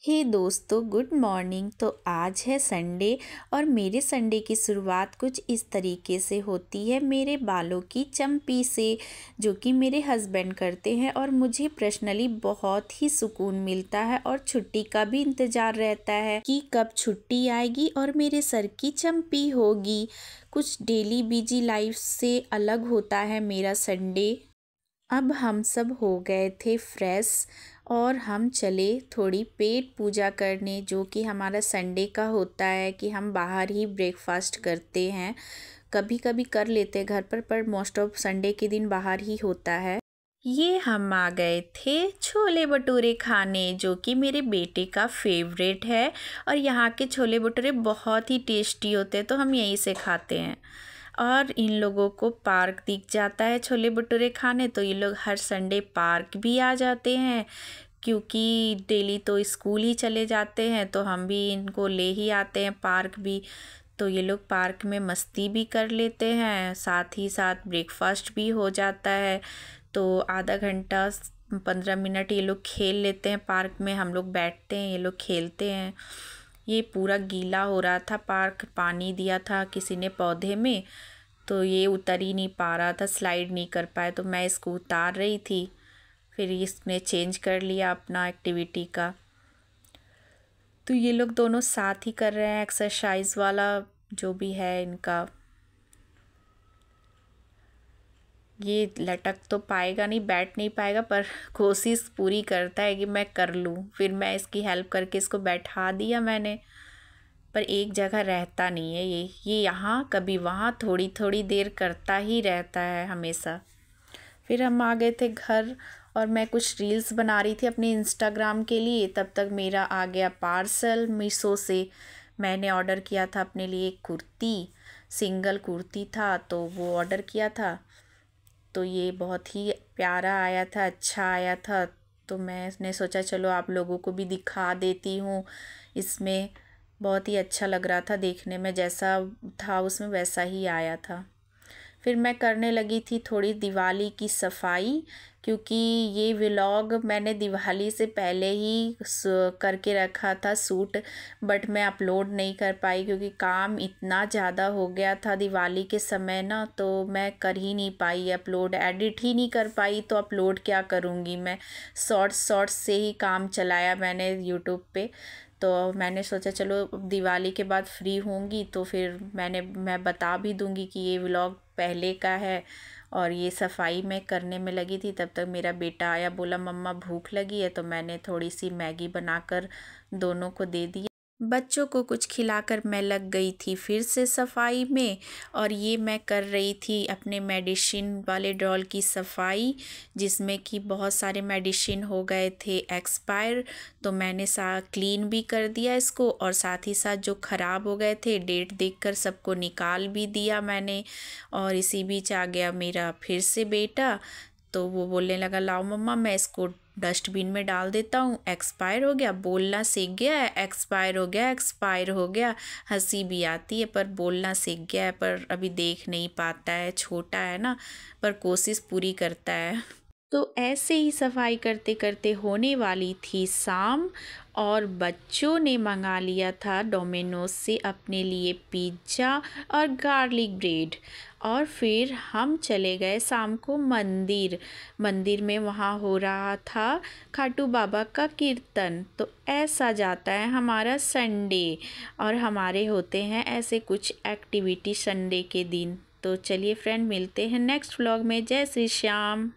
हे दोस्तों, good morning. तो आज है संडे और मेरे संडे की शुरुआत कुछ इस तरीके से होती है मेरे बालों की चम्पी से, जो कि मेरे हस्बैंड करते हैं और मुझे पर्सनली बहुत ही सुकून मिलता है और छुट्टी का भी इंतज़ार रहता है कि कब छुट्टी आएगी और मेरे सर की चम्पी होगी। कुछ डेली बिजी लाइफ से अलग होता है मेरा संडे। अब हम सब हो गए थे फ्रेश और हम चले थोड़ी पेट पूजा करने, जो कि हमारा संडे का होता है कि हम बाहर ही ब्रेकफास्ट करते हैं। कभी कभी कर लेते हैं घर पर मोस्ट ऑफ संडे के दिन बाहर ही होता है। ये हम आ गए थे छोले भटूरे खाने, जो कि मेरे बेटे का फेवरेट है और यहाँ के छोले भटूरे बहुत ही टेस्टी होते हैं, तो हम यहीं से खाते हैं। और इन लोगों को पार्क दिख जाता है छोले भटूरे खाने, तो ये लोग हर संडे पार्क भी आ जाते हैं, क्योंकि डेली तो स्कूल ही चले जाते हैं, तो हम भी इनको ले ही आते हैं पार्क भी। तो ये लोग पार्क में मस्ती भी कर लेते हैं, साथ ही साथ ब्रेकफास्ट भी हो जाता है। तो आधा घंटा 15 मिनट ये लोग खेल लेते हैं पार्क में, हम लोग बैठते हैं, ये लोग खेलते हैं। ये पूरा गीला हो रहा था पार्क, पानी दिया था किसी ने पौधे में, तो ये उतर ही नहीं पा रहा था, स्लाइड नहीं कर पाया, तो मैं इसको उतार रही थी। फिर इसने चेंज कर लिया अपना एक्टिविटी का। तो ये लोग दोनों साथ ही कर रहे हैं एक्सरसाइज वाला जो भी है इनका। ये लटक तो पाएगा नहीं, बैठ नहीं पाएगा, पर कोशिश पूरी करता है कि मैं कर लूँ। फिर मैं इसकी हेल्प करके इसको बैठा दिया मैंने, पर एक जगह रहता नहीं है ये यहाँ कभी वहाँ थोड़ी थोड़ी देर करता ही रहता है हमेशा। फिर हम आ गए थे घर और मैं कुछ रील्स बना रही थी अपने इंस्टाग्राम के लिए, तब तक मेरा आ गया पार्सल मीशो से। मैंने ऑर्डर किया था अपने लिए एक कुर्ती, सिंगल कुर्ती था, तो वो ऑर्डर किया था। तो ये बहुत ही प्यारा आया था, अच्छा आया था, तो मैंने सोचा चलो आप लोगों को भी दिखा देती हूँ। इसमें बहुत ही अच्छा लग रहा था देखने में, जैसा था उसमें वैसा ही आया था। फिर मैं करने लगी थी थोड़ी दिवाली की सफाई, क्योंकि ये व्लॉग मैंने दिवाली से पहले ही करके रखा था शूट, बट मैं अपलोड नहीं कर पाई क्योंकि काम इतना ज़्यादा हो गया था दिवाली के समय ना, तो मैं कर ही नहीं पाई अपलोड, एडिट ही नहीं कर पाई, तो अपलोड क्या करूँगी मैं। शॉर्ट्स से ही काम चलाया मैंने यूट्यूब पे। तो मैंने सोचा चलो दिवाली के बाद फ्री होंगी तो फिर मैं बता भी दूंगी कि ये व्लॉग पहले का है। और ये सफाई मैं करने में लगी थी, तब तक मेरा बेटा आया, बोला मम्मा भूख लगी है, तो मैंने थोड़ी सी मैगी बनाकर दोनों को दे दी। बच्चों को कुछ खिलाकर मैं लग गई थी फिर से सफाई में। और ये मैं कर रही थी अपने मेडिसिन वाले ड्रॉल की सफाई, जिसमें कि बहुत सारे मेडिसिन हो गए थे एक्सपायर, तो मैंने क्लीन भी कर दिया इसको, और साथ ही साथ जो ख़राब हो गए थे डेट देखकर सबको निकाल भी दिया मैंने। और इसी बीच आ गया मेरा फिर से बेटा, तो वो बोलने लगा लाओ मम्मा मैं इसको डस्टबिन में डाल देता हूँ, एक्सपायर हो गया, बोलना सीख गया है, एक्सपायर हो गया, एक्सपायर हो गया। हंसी भी आती है पर बोलना सीख गया है, पर अभी देख नहीं पाता है, छोटा है ना, पर कोशिश पूरी करता है। तो ऐसे ही सफाई करते करते होने वाली थी शाम, और बच्चों ने मंगा लिया था डोमिनोज से अपने लिए पिज़्ज़ा और गार्लिक ब्रेड। और फिर हम चले गए शाम को मंदिर में, वहाँ हो रहा था खाटू बाबा का कीर्तन। तो ऐसा जाता है हमारा संडे, और हमारे होते हैं ऐसे कुछ एक्टिविटी संडे के दिन। तो चलिए फ्रेंड, मिलते हैं नेक्स्ट व्लॉग में। जय श्री श्याम।